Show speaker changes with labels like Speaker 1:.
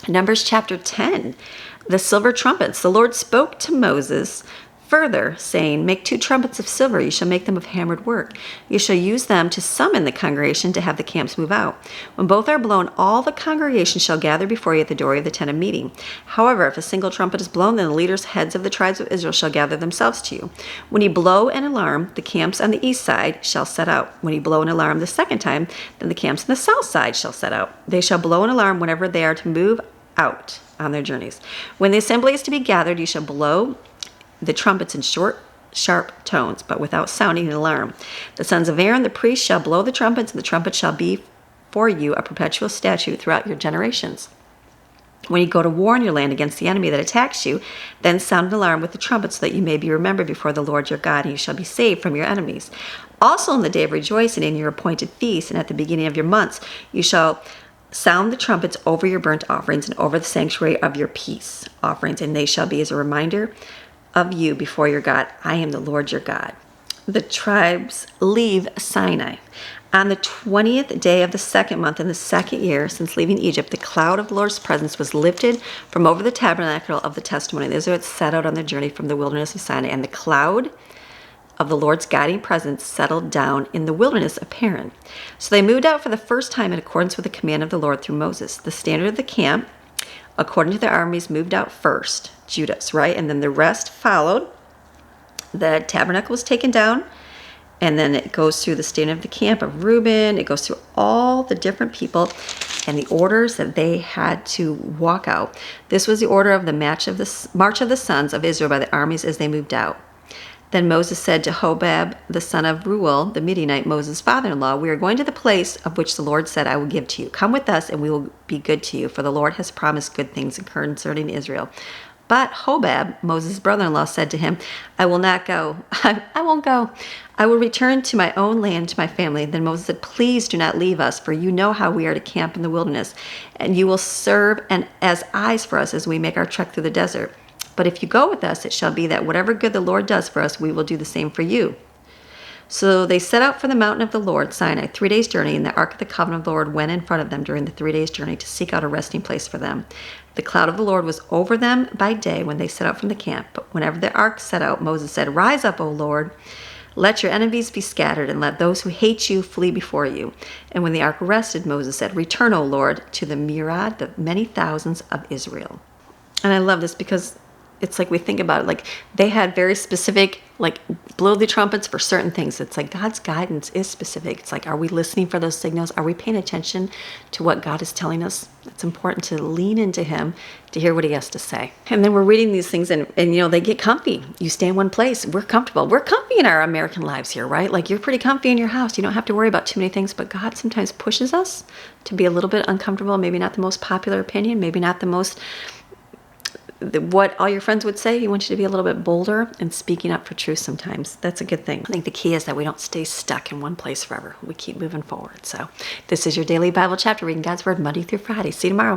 Speaker 1: Numbers chapter 10, the silver trumpets. The Lord spoke to Moses further, saying, make 2 trumpets of silver. You shall make them of hammered work. You shall use them to summon the congregation to have the camps move out. When both are blown, all the congregation shall gather before you at the door of the tent of meeting. However, if a single trumpet is blown, then the leaders, heads of the tribes of Israel, shall gather themselves to you. When you blow an alarm, the camps on the east side shall set out. When you blow an alarm the second time, then the camps on the south side shall set out. They shall blow an alarm whenever they are to move out on their journeys. When the assembly is to be gathered, you shall blow the trumpets in short, sharp tones, but without sounding an alarm. The sons of Aaron, the priest, shall blow the trumpets, and the trumpet shall be for you a perpetual statute throughout your generations. When you go to war in your land against the enemy that attacks you, then sound an alarm with the trumpet so that you may be remembered before the Lord your God, and you shall be saved from your enemies. Also in the day of rejoicing, in your appointed feast, and at the beginning of your months, you shall sound the trumpets over your burnt offerings and over the sanctuary of your peace offerings, and they shall be as a reminder of you before your God. I am the Lord your God. The tribes leave Sinai. On the 20th day of the 2nd month in the 2nd year since leaving Egypt, the cloud of the Lord's presence was lifted from over the tabernacle of the testimony. The Israelites set out on their journey from the wilderness of Sinai, and the cloud of the Lord's guiding presence settled down in the wilderness of Paran. So they moved out for the first time in accordance with the command of the Lord through Moses. The standard of the camp, according to their armies, moved out first, Judah's, right? And then the rest followed. The tabernacle was taken down, and then it goes through the standard of the camp of Reuben. It goes through all the different people and the orders that they had to walk out. This was the order of the march of the sons of Israel by the armies as they moved out. Then Moses said to Hobab, the son of Reuel, the Midianite, Moses' father-in-law, we are going to the place of which the Lord said, I will give to you. Come with us, and we will be good to you, for the Lord has promised good things concerning Israel. But Hobab, Moses' brother-in-law, said to him, I will not go. I won't go. I will return to my own land, to my family. Then Moses said, please do not leave us, for you know how we are to camp in the wilderness, and you will serve as eyes for us as we make our trek through the desert. But if you go with us, it shall be that whatever good the Lord does for us, we will do the same for you. So they set out for the mountain of the Lord, Sinai, 3 days' journey, and the ark of the covenant of the Lord went in front of them during the 3 days' journey to seek out a resting place for them. The cloud of the Lord was over them by day when they set out from the camp. But whenever the ark set out, Moses said, rise up, O Lord. Let your enemies be scattered, and let those who hate you flee before you. And when the ark rested, Moses said, return, O Lord, to the myriad, the many thousands of Israel. And I love this because it's like we think about it, like they had very specific, like blow the trumpets for certain things. It's like God's guidance is specific. It's like, are we listening for those signals? Are we paying attention to what God is telling us? It's important to lean into him to hear what he has to say. And then we're reading these things and you know, they get comfy. You stay in one place. We're comfortable. We're comfy in our American lives here, right? Like you're pretty comfy in your house. You don't have to worry about too many things, but God sometimes pushes us to be a little bit uncomfortable. Maybe not the most popular opinion, maybe not the most what all your friends would say. He wants you to be a little bit bolder and speaking up for truth sometimes. That's a good thing. I think the key is that we don't stay stuck in one place forever. We keep moving forward. So this is your daily Bible chapter reading God's Word Monday through Friday. See you tomorrow.